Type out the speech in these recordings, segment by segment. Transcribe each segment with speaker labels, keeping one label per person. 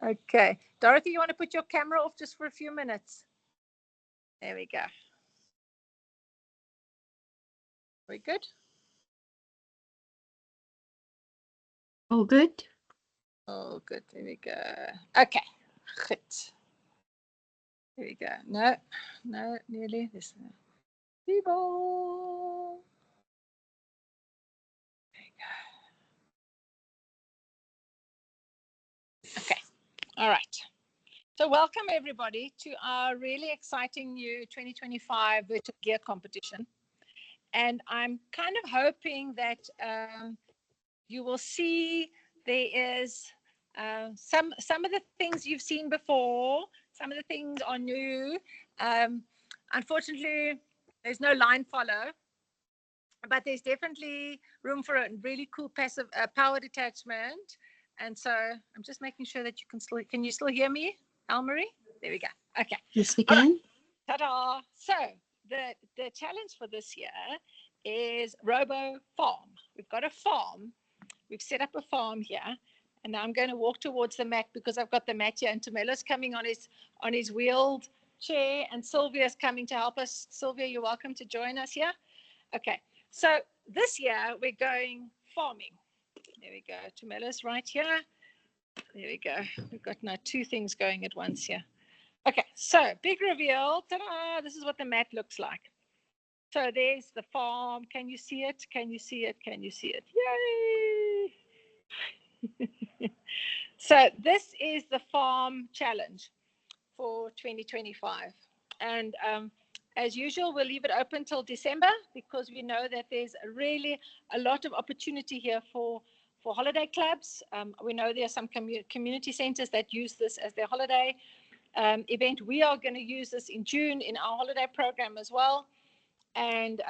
Speaker 1: Okay. Dorothy, you want to put your camera off just for a few minutes? There we go. We good?
Speaker 2: All good.
Speaker 1: Oh, good. There we go. Okay. Good. There we go. No, nearly. This people. There you go. Okay. All right. So welcome everybody to our really exciting new 2025 virtual gear competition. And I'm kind of hoping that you will see there is some of the things you've seen before, some of the things are new. Unfortunately, there's no line follow, but there's definitely room for a really cool passive power detachment. And so I'm just making sure that you can you still hear me, Almarie? There we go. Okay.
Speaker 2: Yes, we can.
Speaker 1: Right. Ta-da. So the challenge for this year is Robo Farm. We've got a farm. We've set up a farm here. And now I'm going to walk towards the mat because I've got the mat here, and Tumelo's coming on his wheeled chair, and Sylvia's coming to help us. Sylvia, you're welcome to join us here. Okay. So this year we're going farming. There we go. Tumelo's right here. There we go. We've got now two things going at once here. Okay, so big reveal. Ta-da! This is what the mat looks like. So there's the farm. Can you see it? Can you see it? Can you see it? Yay! So this is the farm challenge for 2025. And as usual, we'll leave it open till December because we know that there's really a lot of opportunity here for holiday clubs. We know there are some community centers that use this as their holiday event. We are going to use this in June in our holiday program as well. And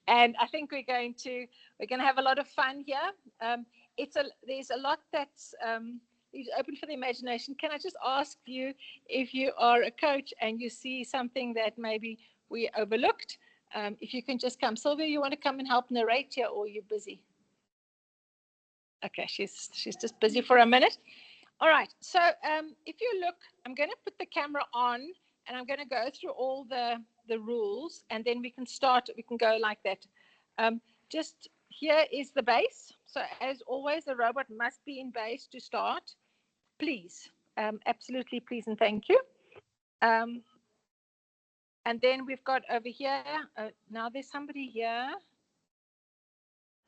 Speaker 1: and I think we're going to have a lot of fun here. There's a lot that's open for the imagination. Can I just ask you, if you are a coach and you see something that maybe we overlooked, if you can just come. Sylvia, you want to come and help narrate here, or are you busy? Okay, she's just busy for a minute. All right, so if you look, I'm going to put the camera on and I'm going to go through all the rules, and then we can go like that. Just here is the base. So as always, the robot must be in base to start. Please, absolutely please and thank you. And then we've got over here, now there's somebody here.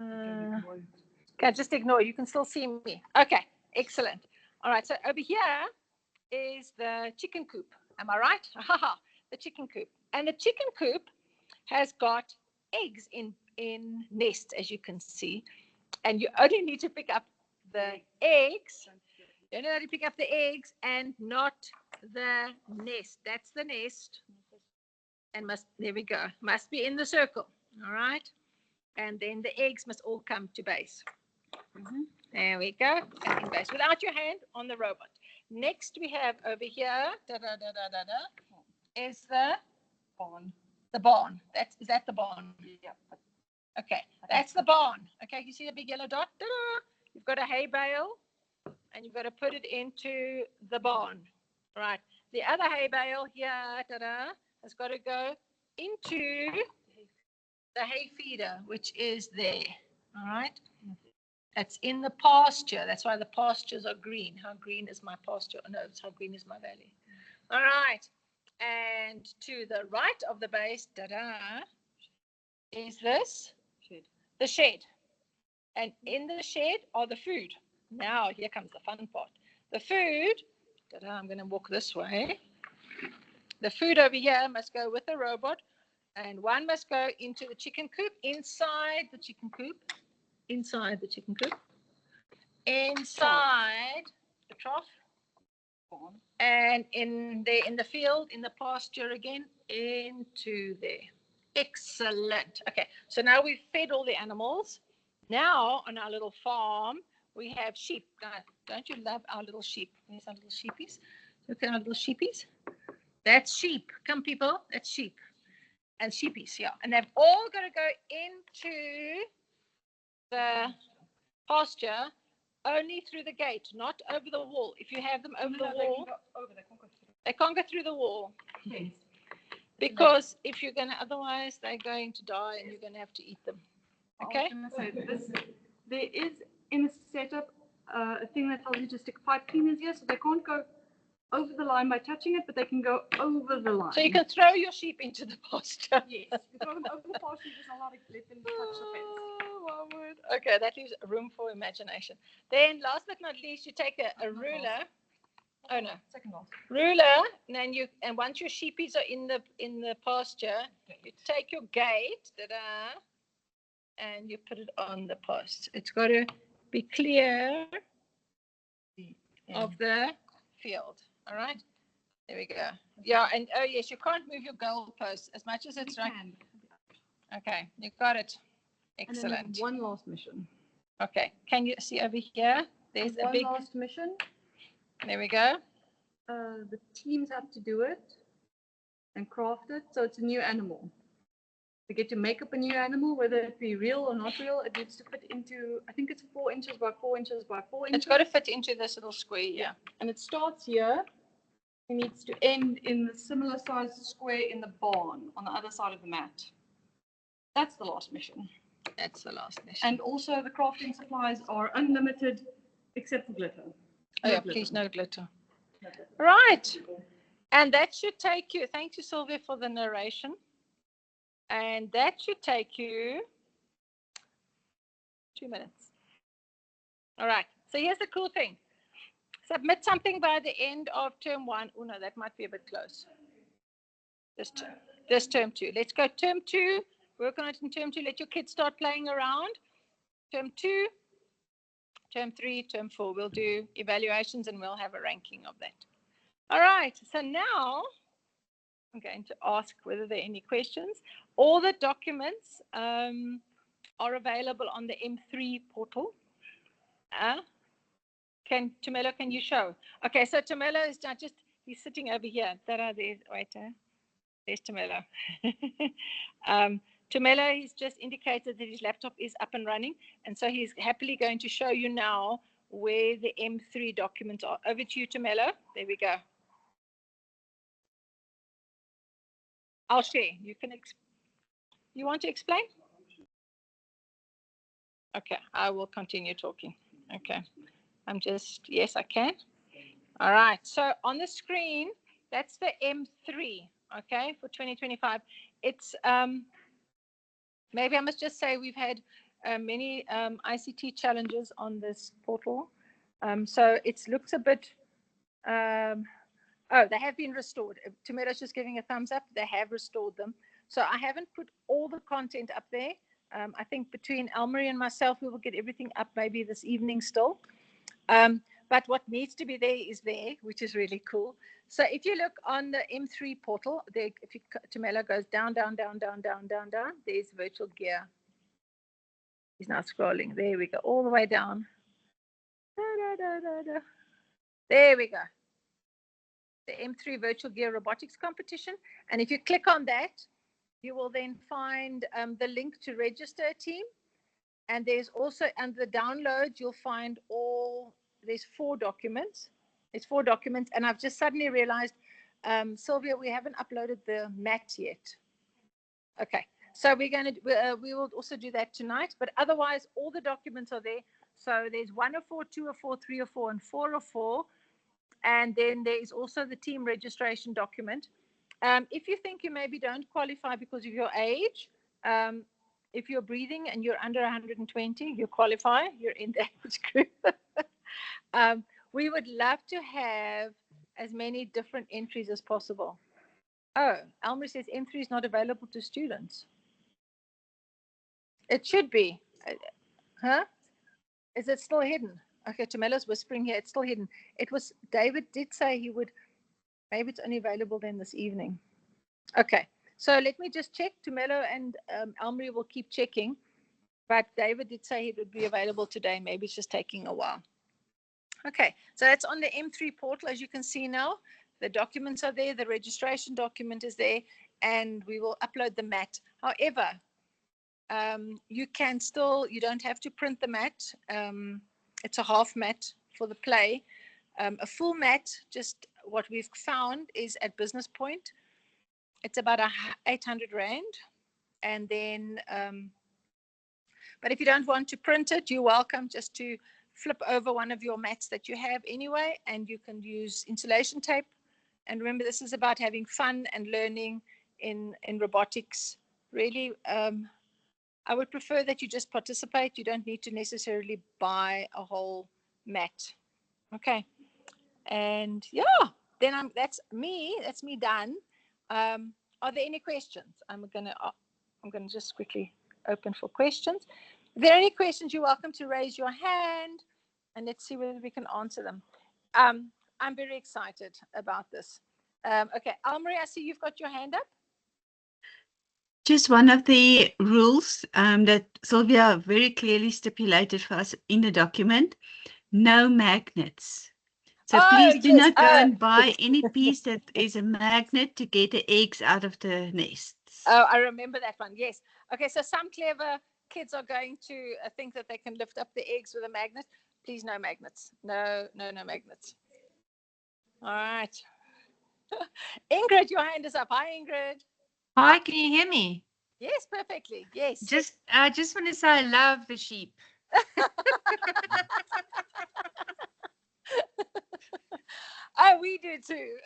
Speaker 1: Okay, just ignore, you can still see me. Okay, excellent. All right, so over here is the chicken coop. Am I right? The chicken coop. And the chicken coop has got eggs in nest, as you can see. And you only need to pick up the eggs. You only need to pick up the eggs and not the nest. That's the nest. And there we go. Must be in the circle. All right. And then the eggs must all come to base. There we go. And in base without your hand on the robot. Next, we have over here is the barn. The barn. Is that the barn? Yeah. Okay, that's the barn. Okay, you see the big yellow dot? You've got a hay bale, and you've got to put it into the barn. Right. The other hay bale here has got to go into the hay feeder, which is there. All right. That's in the pasture. That's why the pastures are green. How green is my pasture? Oh, no, it's how green is my valley. All right. And to the right of the base, is this? Shed. The shed. And in the shed are the food. Now, here comes the fun part. The food, I'm going to walk this way. The food over here must go with the robot. And one must go into the chicken coop, inside the chicken coop. Inside the chicken coop, inside the trough, and in the field, in the pasture again, into there. Excellent. Okay, so now we've fed all the animals. Now on our little farm, we have sheep. Don't you love our little sheep? There's our little sheepies. Look at our little sheepies. That's sheep. Come, people. That's sheep. And sheepies, yeah. And they've all got to go into the pasture only through the gate, not over the wall. If you have them over the wall, they can't go through the wall.
Speaker 3: Yes.
Speaker 1: Because if you're going to, otherwise they're going to die and you're going to have to eat them. Okay?
Speaker 3: I was going to say, there is in the setup a thing that tells you to stick pipe cleaners here, so they can't go over the line by touching it, but they can go over the line.
Speaker 1: So you can throw your sheep into the pasture.
Speaker 3: Yes, you throw them over the pasture, you're just not allowed to let them touch the fence.
Speaker 1: Oh, my word. Okay, that leaves room for imagination. Then, last but not least, you take a ruler. Oh no,
Speaker 3: Second last.
Speaker 1: ruler, and once your sheepies are in the pasture, you take your gate, and you put it on the post. It's got to be clear of the field. All right, there we go. Yeah, and oh yes, you can't move your goal post as much as it's right. Okay, you got it. Excellent.
Speaker 3: And then one last mission.
Speaker 1: Okay, can you see over here? There's a big.
Speaker 3: One last mission.
Speaker 1: There we go.
Speaker 3: The teams have to do it and craft it, so it's a new animal. We get to make up a new animal, whether it be real or not real. It needs to fit into, I think it's 4 inches by 4 inches by 4 inches.
Speaker 1: It's got to fit into this little square, yeah.
Speaker 3: And it starts here. It needs to end in the similar sized square in the barn on the other side of the mat. That's the last mission.
Speaker 1: That's the last mission.
Speaker 3: And also the crafting supplies are unlimited except for glitter.
Speaker 1: Oh yeah, please no glitter. Right. And that should take you, thank you Sylvia for the narration. And that should take you 2 minutes. All right. So here's the cool thing. Submit something by the end of term 1. Oh no, that might be a bit close. This term 2. Let's go term 2. Work on it in term 2. Let your kids start playing around. Term 2, term 3, term 4. We'll do evaluations and we'll have a ranking of that. All right. So now I'm going to ask whether there are any questions. All the documents are available on the M3 portal. Tumelo, can you show? Okay, so Tumelo is just, he's sitting over here. There's Tumelo. Tumelo, he's just indicated that his laptop is up and running. And so he's happily going to show you now where the M3 documents are. Over to you, Tumelo. There we go. I'll share. You can. You want to explain? Okay, I will continue talking. Okay, yes, I can. All right, so on the screen, that's the M3, okay, for 2025. It's, maybe I must just say we've had many ICT challenges on this portal. So it looks a bit, oh, they have been restored. Tumelo's just giving a thumbs up. They have restored them. So I haven't put all the content up there. I think between Elmarie and myself, we will get everything up maybe this evening still. But what needs to be there is there, which is really cool. So if you look on the M3 portal, there, if you, Tumelo goes down, down, down, down, down, down, down, there's virtual gear. He's now scrolling. There we go, all the way down. Da, da, da, da, da. There we go. The M3 Virtual Gear Robotics Competition. And if you click on that, you will then find the link to register a team. And there's also, under the downloads, you'll find there's 4 documents. There's 4 documents. And I've just suddenly realized, Sylvia, we haven't uploaded the mat yet. Okay. So we're going to, we will also do that tonight. But otherwise, all the documents are there. So there's 104, 204, 304, and 404. And then there is also the team registration document. If you think you maybe don't qualify because of your age, if you're breathing and you're under 120, you qualify, you're in the age group. We would love to have as many different entries as possible. Oh, Elmarie says M3 is not available to students. It should be. Huh? Is it still hidden? Okay, Tumelo's whispering here. It's still hidden. David did say he would, maybe it's only available then this evening. Okay, so let me just check. Tumelo and Elmarie will keep checking. But David did say it would be available today. Maybe it's just taking a while. Okay, so that's on the M3 portal, as you can see now. The documents are there. The registration document is there. And we will upload the mat. However, you can still, you don't have to print the mat. it's a half mat for the play. A full mat, just what we've found is at Business Point, it's about 800 Rand. And then, but if you don't want to print it, you're welcome just to flip over one of your mats that you have anyway, and you can use insulation tape. And remember, this is about having fun and learning in robotics. Really, I would prefer that you just participate. You don't need to necessarily buy a whole mat. Okay. And yeah, then that's me done. Are there any questions? I'm gonna just quickly open for questions. If there are any questions, you're welcome to raise your hand, and let's see whether we can answer them. I'm very excited about this. Okay, Almarie, I see you've got your hand up.
Speaker 2: Just one of the rules that Sylvia very clearly stipulated for us in the document, no magnets. So please do not go and buy any piece that is a magnet to get the eggs out of the nests.
Speaker 1: Oh, I remember that one. Yes. Okay, so some clever kids are going to think that they can lift up the eggs with a magnet. Please, no magnets. No magnets. All right. Ingrid, your hand is up. Hi, Ingrid.
Speaker 4: Hi, can you hear me?
Speaker 1: Yes, perfectly. Yes.
Speaker 4: I just want to say I love the sheep.
Speaker 1: Oh, we do too.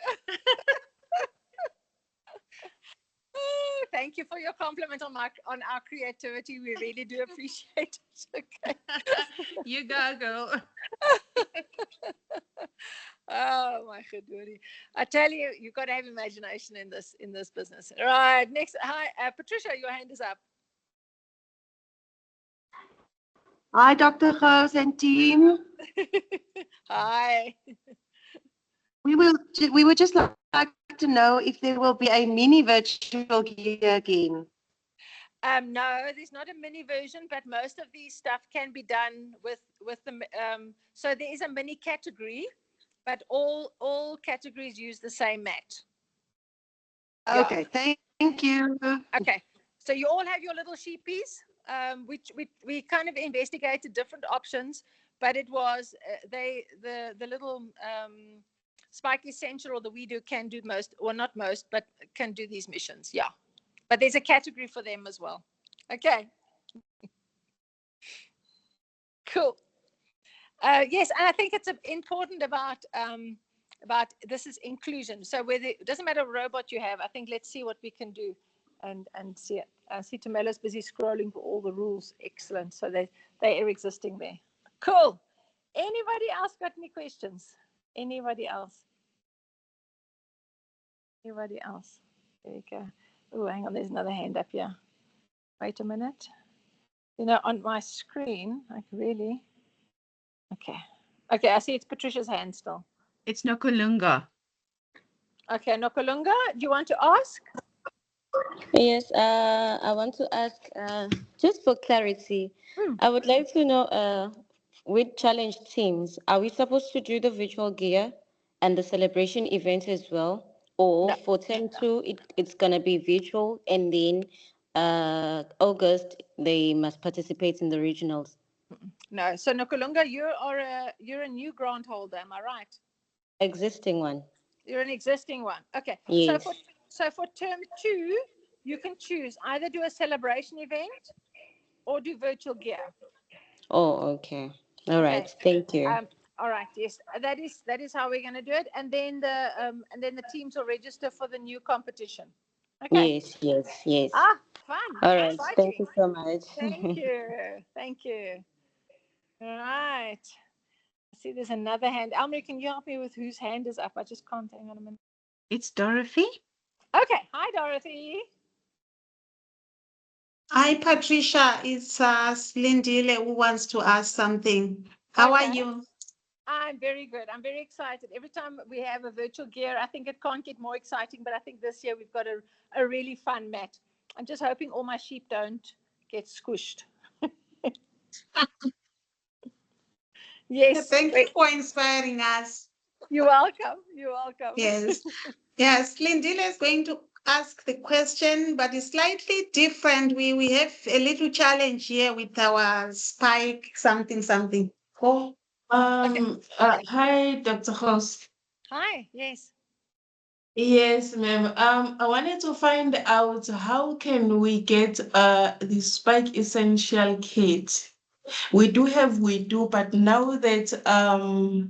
Speaker 1: Thank you for your compliment on our creativity. We really do appreciate it. Okay.
Speaker 4: You go, girl.
Speaker 1: Oh my goodness. I tell you, you've got to have imagination in this business. Right. Next. Hi, Patricia, your hand is up.
Speaker 5: Hi, Dr. Gous and team.
Speaker 1: Hi.
Speaker 5: We would just like to know if there will be a mini virtual gear again.
Speaker 1: No, there's not a mini version, but most of these stuff can be done with the. So there is a mini category, but all categories use the same mat.
Speaker 5: Okay, yeah. Thank you.
Speaker 1: Okay, so you all have your little sheepies, which we kind of investigated different options, but it was the little Spike Essential or the WeDo can do most, or not most, but can do these missions. Yeah, but there's a category for them as well. Okay. Cool. Yes, and I think it's important about this is inclusion. So whether it doesn't matter what robot you have, I think let's see what we can do and see it. I see Tamella's busy scrolling for all the rules. Excellent. So they are existing there. Cool. Anybody else got any questions? Anybody else? Anybody else? There we go. Oh, hang on. There's another hand up here. Wait a minute. You know, on my screen, like really. Okay. Okay, I see it's Patricia's hand still.
Speaker 2: It's Nokulunga.
Speaker 1: Okay, Nokulunga, do you want to ask?
Speaker 6: Yes, I want to ask, just for clarity, I would like to know with challenge teams, are we supposed to do the virtual gear and the celebration event as well? Or for term 2, it's going to be virtual, and then August, they must participate in the regionals?
Speaker 1: No. So Nokulunga, you're a new grant holder, am I right?
Speaker 6: Existing one.
Speaker 1: You're an existing one. Okay.
Speaker 6: Yes.
Speaker 1: So for term 2, you can choose either do a celebration event or do virtual gear.
Speaker 6: Oh, okay. All right.
Speaker 1: Okay.
Speaker 6: Thank you.
Speaker 1: All right. Yes, that is how we're going to do it, and then the teams will register for the new competition. Okay.
Speaker 6: Yes.
Speaker 1: Ah, fun.
Speaker 6: All right.
Speaker 1: Exciting.
Speaker 6: Thank you so much.
Speaker 1: Thank you. All right. I see there's another hand. Almarie, can you help me with whose hand is up? I just can't. Hang on a minute.
Speaker 2: It's Dorothy.
Speaker 1: Okay. Hi, Dorothy.
Speaker 7: Hi, Patricia. It's Lindile who wants to ask something. How are you?
Speaker 1: I'm very good. I'm very excited. Every time we have a virtual gear, I think it can't get more exciting, but I think this year we've got a really fun mat. I'm just hoping all my sheep don't get squished. Yes.
Speaker 7: Thank you for inspiring us.
Speaker 1: You're welcome. You're welcome.
Speaker 7: Yes. Yes, Lindile is going to ask the question, but it's slightly different. We have a little challenge here with our Spike something. Oh,
Speaker 8: Hi, Dr. Host.
Speaker 1: Hi, yes.
Speaker 8: Yes, ma'am. I wanted to find out how can we get the Spike Essential kit. We do, but now that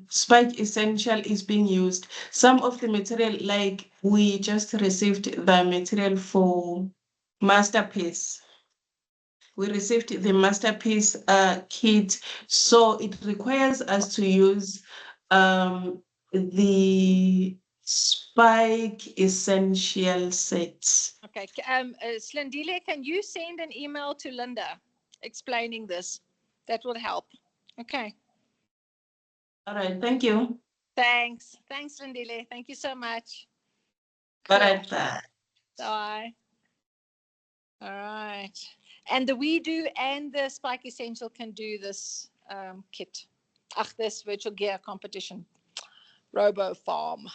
Speaker 8: Spike Essential is being used, some of the material, like we just received the material for Masterpiece. We received the Masterpiece kit, so it requires us to use the Spike Essential set.
Speaker 1: Okay. Slindile, can you send an email to Linda explaining this? That will help. Okay.
Speaker 8: All right, thank you.
Speaker 1: Thanks. Thanks, Lindile. Thank you so much.
Speaker 8: All
Speaker 1: Cool.
Speaker 8: right.
Speaker 1: Bye. All right. And the We Do and the Spike Essential can do this kit. This virtual gear competition. RoboFarm.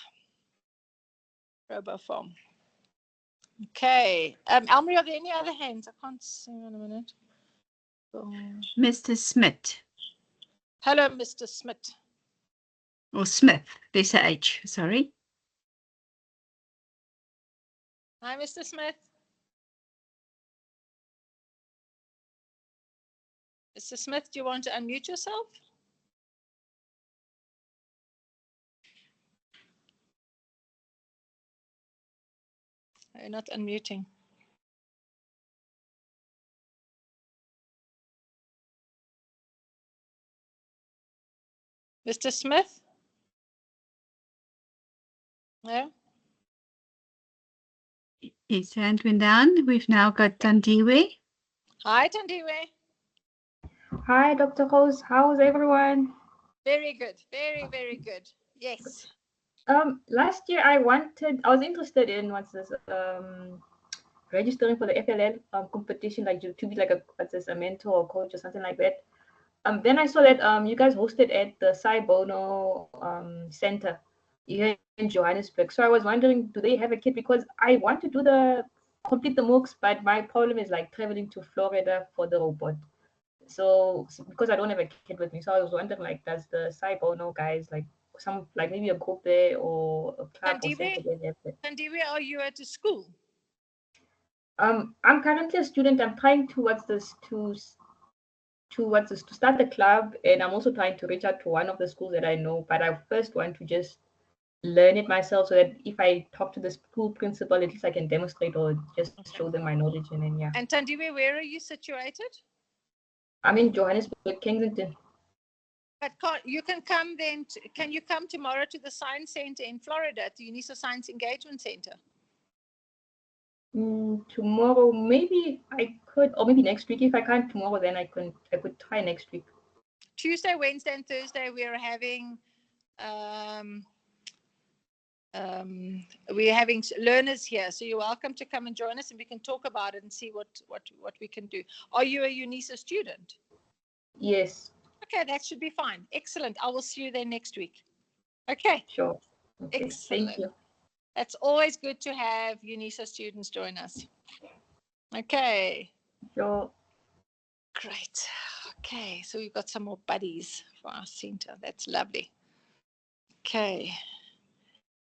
Speaker 1: Okay. Elmarie, are there any other hands? I can't see in a minute.
Speaker 2: Mr. Smith.
Speaker 1: Hello, Mr. Smith.
Speaker 2: Or Smith, there's a H, sorry.
Speaker 1: Hi, Mr. Smith. Mr. Smith, do you want to unmute yourself? You're not unmuting. Mr. Smith? No?
Speaker 2: His hand went down. We've now got Tandiwe.
Speaker 1: Hi, Tandiwe.
Speaker 9: Hi, Dr. Rose. How's everyone?
Speaker 1: Very good. Very, very good. Yes.
Speaker 9: Last year I was interested in registering for the FLL competition, like to be like a mentor or coach or something like that. Then I saw that you guys hosted at the Cy Bono Center here in Johannesburg. So I was wondering, do they have a kit? Because I want to complete the MOOCs, but my problem is like traveling to Florida for the robot. So because I don't have a kid with me, so I was wondering, like, does the Cy Bono guys like maybe a group there or a club or something like that?
Speaker 1: Tandiwe, are you at a school?
Speaker 9: I'm currently a student. I'm trying to start the club, and I'm also trying to reach out to one of the schools that I know. But I first want to just learn it myself, so that if I talk to the school principal, at least I can demonstrate or just show them my knowledge, and then yeah.
Speaker 1: And Tandiwe, where are you situated?
Speaker 9: I'm in Johannesburg, Kensington.
Speaker 1: But you can come then. Can you come tomorrow to the Science Center in Florida, at the UNISA Science Engagement Center?
Speaker 9: Tomorrow, maybe I could, or maybe next week. If I can't tomorrow, then I could try next week.
Speaker 1: Tuesday, Wednesday, and Thursday we are having learners here, so you're welcome to come and join us, and we can talk about it and see what we can do. Are you a UNISA student?
Speaker 9: Yes.
Speaker 1: Okay, that should be fine. Excellent. I will see you there next week. Okay.
Speaker 9: Sure. Okay.
Speaker 1: Excellent.
Speaker 9: Thank you.
Speaker 1: It's always good to have UNISA students join us. Okay.
Speaker 9: Sure.
Speaker 1: Great. Okay, so we've got some more buddies for our center. That's lovely. Okay.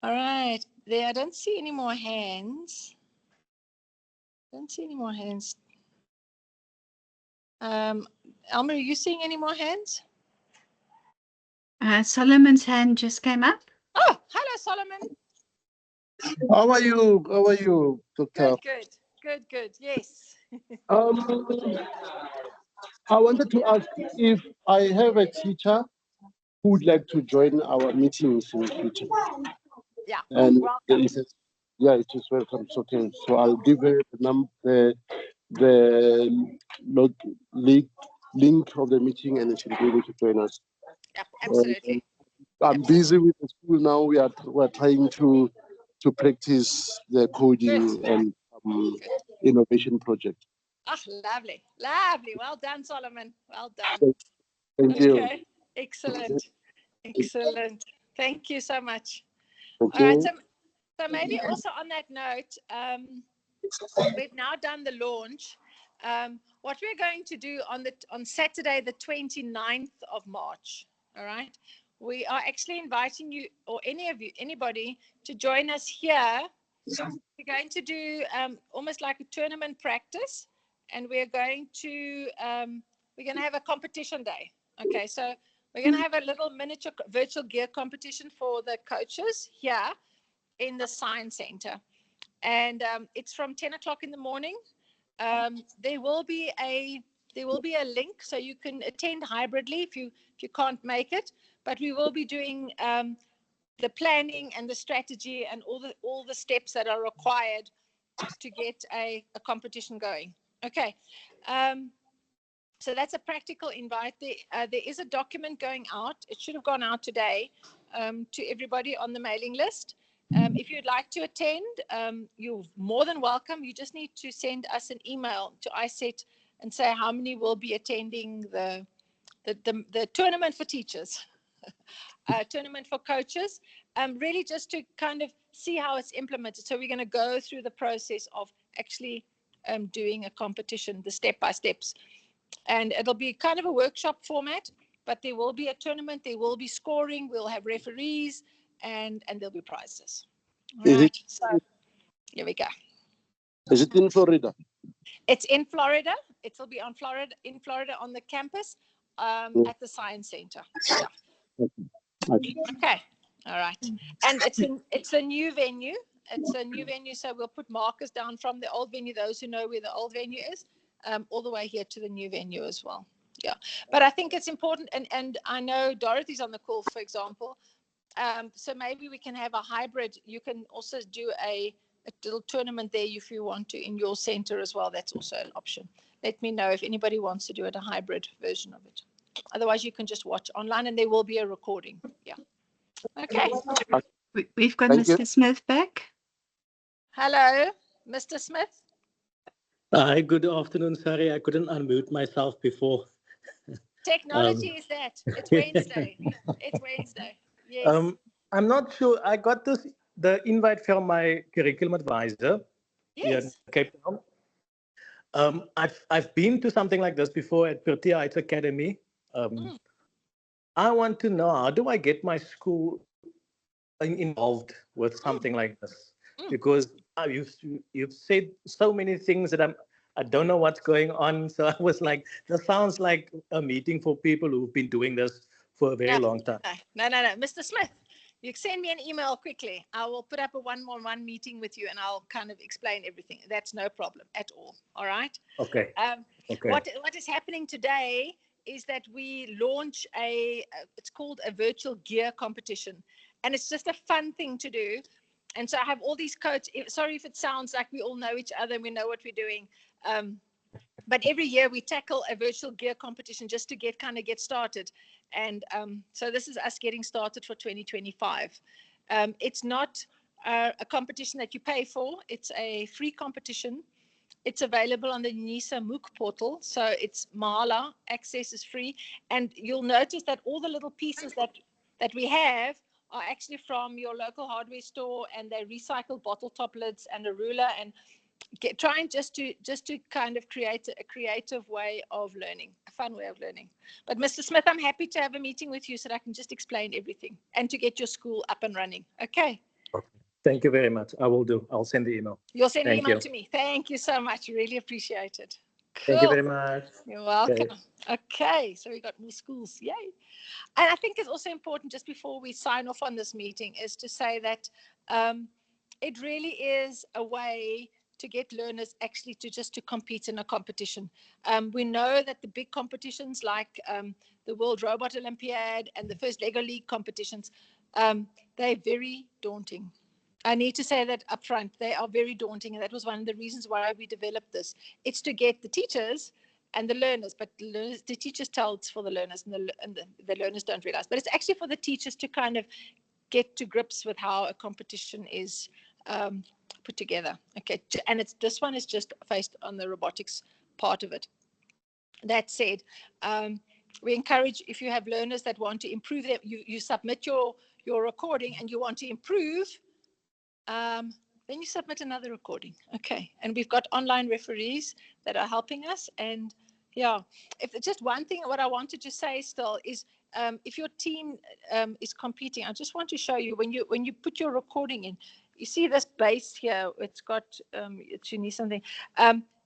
Speaker 1: All right. I don't see any more hands. Elmer, are you seeing any more hands?
Speaker 2: Solomon's hand just came up.
Speaker 1: Oh, hello, Solomon.
Speaker 10: How are you, Doctor?
Speaker 1: Good. Yes.
Speaker 10: I wanted to ask if I have a teacher who would like to join our meetings in the future.
Speaker 1: Yeah.
Speaker 10: And
Speaker 1: welcome.
Speaker 10: it is welcome. So, okay. So I'll give her the link of the meeting, and she'll be able to join us.
Speaker 1: Yeah, absolutely.
Speaker 10: I'm busy with the school now. We're trying to practice the coding and innovation project.
Speaker 1: Lovely. Well done, Solomon. Well done.
Speaker 10: Thank you.
Speaker 1: Okay. Excellent. Thank you so much.
Speaker 10: Okay.
Speaker 1: All right. So maybe also on that note, we've now done the launch. What we're going to do on Saturday, the 29th of March, All right. We are actually inviting you, or anybody, to join us here. We're going to do almost like a tournament practice, and we're going to have a competition day. Okay, so we're going to have a little miniature virtual gear competition for the coaches here in the Science Center, and it's from 10 o'clock in the morning. There will be a link, so you can attend hybridly if you can't make it. But we will be doing the planning and the strategy and all the steps that are required to get a competition going. Okay, so that's a practical invite. There is a document going out. It should have gone out today to everybody on the mailing list. If you'd like to attend, you're more than welcome. You just need to send us an email to ISET and say how many will be attending the tournament for teachers, tournament for coaches, really just to kind of see how it's implemented. So we're going to go through the process of actually doing a competition, the step-by-steps. And it'll be kind of a workshop format, but there will be a tournament, there will be scoring, we'll have referees, and there'll be prizes. All right, so here we go.
Speaker 10: Is it in Florida?
Speaker 1: It's in Florida. It will be in Florida on the campus at the Science Center. Yeah. Okay. All right. And it's a new venue. It's a new venue, so we'll put markers down from the old venue, those who know where the old venue is, all the way here to the new venue as well. Yeah. But I think it's important, and I know Dorothy's on the call, for example. So maybe we can have a hybrid. You can also do a little tournament there if you want to in your center as well. That's also an option. Let me know if anybody wants to do it, a hybrid version of it. Otherwise, you can just watch online, and there will be a recording. Yeah. Okay.
Speaker 2: We've got
Speaker 10: Thank
Speaker 2: Mr.
Speaker 10: you.
Speaker 2: Smith back.
Speaker 1: Hello, Mr. Smith.
Speaker 11: Hi, good afternoon. Sorry, I couldn't unmute myself before.
Speaker 1: Technology is that. It's Wednesday. It's Wednesday. Yes.
Speaker 11: I'm not sure. I got the invite from my curriculum advisor here in Cape Town. I've been to something like this before at Protea Heights Academy. I want to know, how do I get my school involved with something like this? Because you've said so many things that I don't know what's going on. So I was like, this sounds like a meeting for people who've been doing this for a very long time.
Speaker 1: No. Mr. Smith, you send me an email quickly. I will put up a one-on-one meeting with you, and I'll kind of explain everything. That's no problem at all. All right?
Speaker 11: Okay. Okay.
Speaker 1: What is happening today is that we launch it's called a virtual gear competition. And it's just a fun thing to do. And so I have all these coaches. Sorry if it sounds like we all know each other and we know what we're doing. But every year we tackle a virtual gear competition just to get started. And so this is us getting started for 2025. It's not a competition that you pay for. It's a free competition. It's available on the UNISA MOOC portal. So it's Mahala, access is free. And you'll notice that all the little pieces that we have are actually from your local hardware store, and they recycle bottle top lids and a ruler, and trying just to kind of create a creative way of learning, a fun way of learning. But Mr. Smith, I'm happy to have a meeting with you so that I can just explain everything and to get your school up and running. Okay.
Speaker 11: Thank you very much. I will do. I'll send the email.
Speaker 1: You'll send an email to me. Thank you so much. Really appreciate it. Cool.
Speaker 11: Thank you very much.
Speaker 1: You're welcome. Okay, so we got more schools. Yay. And I think it's also important, just before we sign off on this meeting, is to say that it really is a way to get learners actually to compete in a competition. We know that the big competitions like the World Robot Olympiad and the first Lego League competitions, they're very daunting. I need to say that up front, they are very daunting. And that was one of the reasons why we developed this. It's to get the teachers and the learners, but the teachers tell it's for the learners, and the learners don't realize. But it's actually for the teachers to kind of get to grips with how a competition is put together. Okay, and this one is just based on the robotics part of it. That said, we encourage, if you have learners that want to improve them, you submit your recording and you want to improve, then you submit another recording. Okay, and we've got online referees that are helping us. And yeah, if just one thing, what I wanted to say still is if your team is competing, I just want to show you when you put your recording in, you see this base here, it's got, you need something,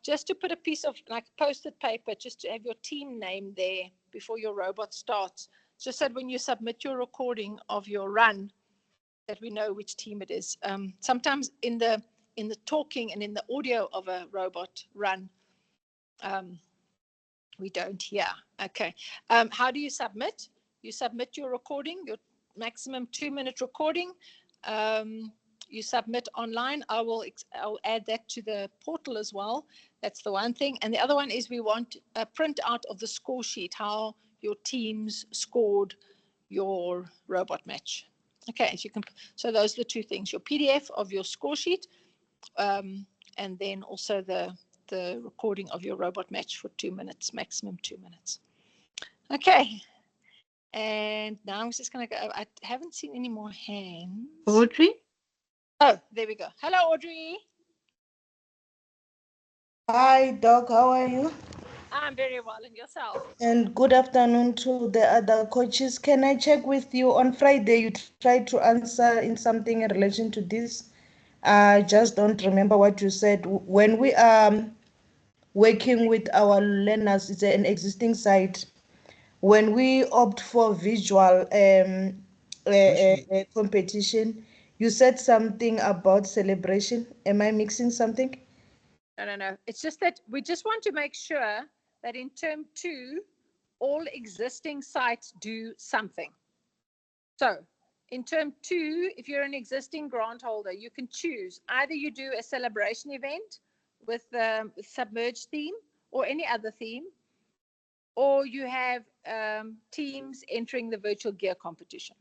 Speaker 1: just to put a piece of like post-it paper, just to have your team name there before your robot starts, just so that when you submit your recording of your run, that we know which team it is. Sometimes in the talking and in the audio of a robot run, we don't hear. Okay. How do you submit? You submit your recording, your maximum 2-minute recording. You submit online. I'll add that to the portal as well. That's the one thing. And the other one is we want a print out of the score sheet, how your teams scored your robot match. Okay, if you can, so those are the two things, your PDF of your score sheet, and then also the recording of your robot match for 2 minutes, maximum 2 minutes. Okay, and now I'm just going to go, I haven't seen any more hands.
Speaker 2: Audrey?
Speaker 1: Oh, there we go. Hello, Audrey.
Speaker 12: Hi, Doc. How are you?
Speaker 1: I'm very well, and yourself?
Speaker 12: And good afternoon to the other coaches. Can I check with you? On Friday, you tried to answer in something in relation to this. I just don't remember what you said. When we are working with our learners, it's an existing site. When we opt for visual competition, you said something about celebration. Am I mixing something?
Speaker 1: No. It's just that we just want to make sure that in term 2, all existing sites do something. So in term 2, if you're an existing grant holder, you can choose either you do a celebration event with the submerged theme or any other theme, or you have teams entering the virtual gear competition.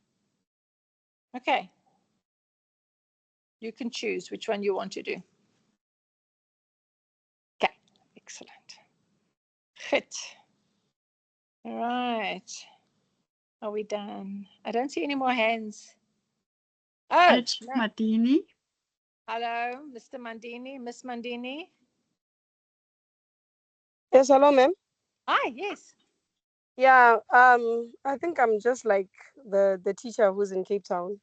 Speaker 1: Okay. You can choose which one you want to do. Okay, excellent. Fit. All right. Are we done? I don't see any more hands. Oh, no.
Speaker 2: Mandini.
Speaker 1: Hello, Mr. Mandini, Miss Mandini.
Speaker 13: Yes, hello, ma'am.
Speaker 1: Hi, yes.
Speaker 13: Yeah, I think I'm just like the teacher who's in Cape Town.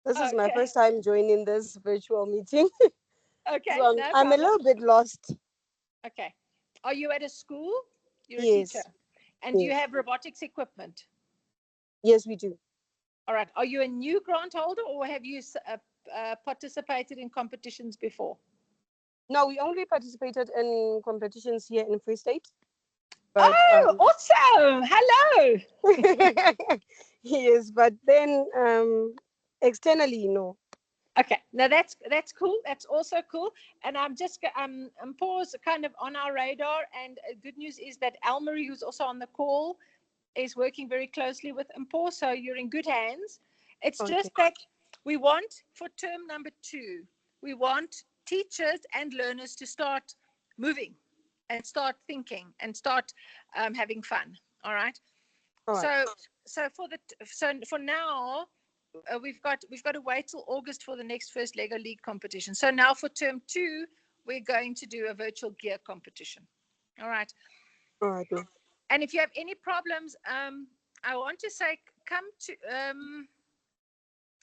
Speaker 13: This is my first time joining this virtual meeting.
Speaker 1: Okay,
Speaker 13: So
Speaker 1: no
Speaker 13: I'm a
Speaker 1: problem.
Speaker 13: little bit lost.
Speaker 1: Okay. Are you at a school? You're
Speaker 13: Yes.
Speaker 1: a teacher. And do you
Speaker 13: Yes.
Speaker 1: have robotics equipment?
Speaker 13: Yes, we do.
Speaker 1: All right. Are you a new grant holder or have you participated in competitions before?
Speaker 13: No, we only participated in competitions here in Free State.
Speaker 1: But, awesome. Hello.
Speaker 13: Yes, but then externally, no.
Speaker 1: Okay, now that's cool. That's also cool. And I'm just Paul's kind of on our radar. And good news is that Almarie, who's also on the call, is working very closely with Mpho. So you're in good hands. It's just that we want for term number 2, we want teachers and learners to start moving and start thinking and start having fun. All right. So for now. We've got to wait till August for the next first Lego League competition. So now for term 2, we're going to do a virtual gear competition. All right.
Speaker 13: All right.
Speaker 1: And if you have any problems, I want to say come to.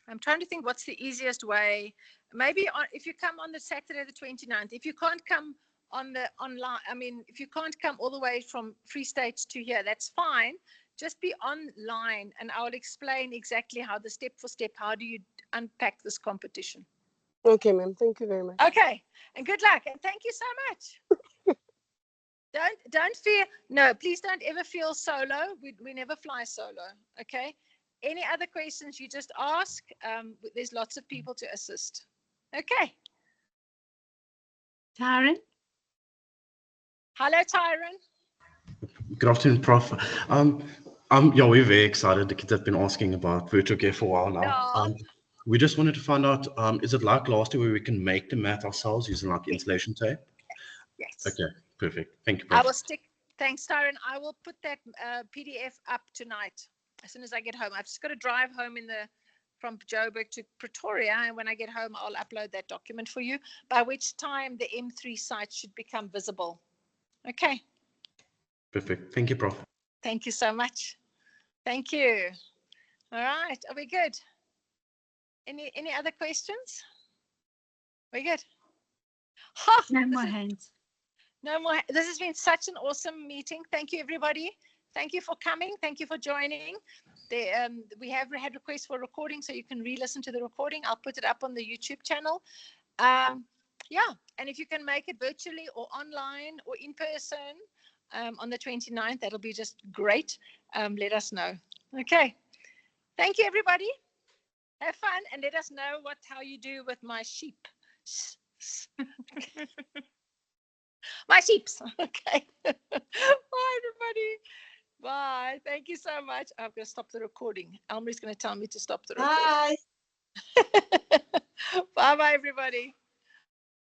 Speaker 1: I'm trying to think what's the easiest way. Maybe if you come on the Saturday the 29th. If you can't come on the online, I mean, if you can't come all the way from Free State to here, that's fine. Just be online and I'll explain exactly how the step for step, how do you unpack this competition.
Speaker 13: Okay, ma'am. Thank you very much.
Speaker 1: Okay. And good luck. And thank you so much. Don't fear. No, please don't ever feel solo. We never fly solo. Okay. Any other questions you just ask. There's lots of people to assist. Okay.
Speaker 2: Tyron.
Speaker 1: Hello, Tyron.
Speaker 14: Good afternoon, Prof. We're very excited. The kids have been asking about virtual gear for a while now. We just wanted to find out, is it like last year where we can make the mat ourselves using like insulation tape?
Speaker 1: Yes.
Speaker 14: Okay, perfect. Thank you, Prof.
Speaker 1: Thanks, Tyron. I will put that PDF up tonight as soon as I get home. I've just got to drive home from Joburg to Pretoria, and when I get home, I'll upload that document for you, by which time the M3 site should become visible. Okay.
Speaker 14: Perfect. Thank you, Prof.
Speaker 1: Thank you so much. Thank you. All right. Are we good? Any other questions? We good? Oh,
Speaker 2: no more hands.
Speaker 1: No more. This has been such an awesome meeting. Thank you, everybody. Thank you for coming. Thank you for joining. We have had requests for recording, so you can re-listen to the recording. I'll put it up on the YouTube channel. Yeah, and if you can make it virtually or online or in person on the 29th, that'll be just great. Let us know. Okay. Thank you, everybody. Have fun and let us know how you do with my sheep. My sheeps. Okay. Bye, everybody. Bye. Thank you so much. I'm going to stop the recording. Elmary's going to tell me to stop the recording.
Speaker 7: Bye.
Speaker 1: Bye-bye, everybody.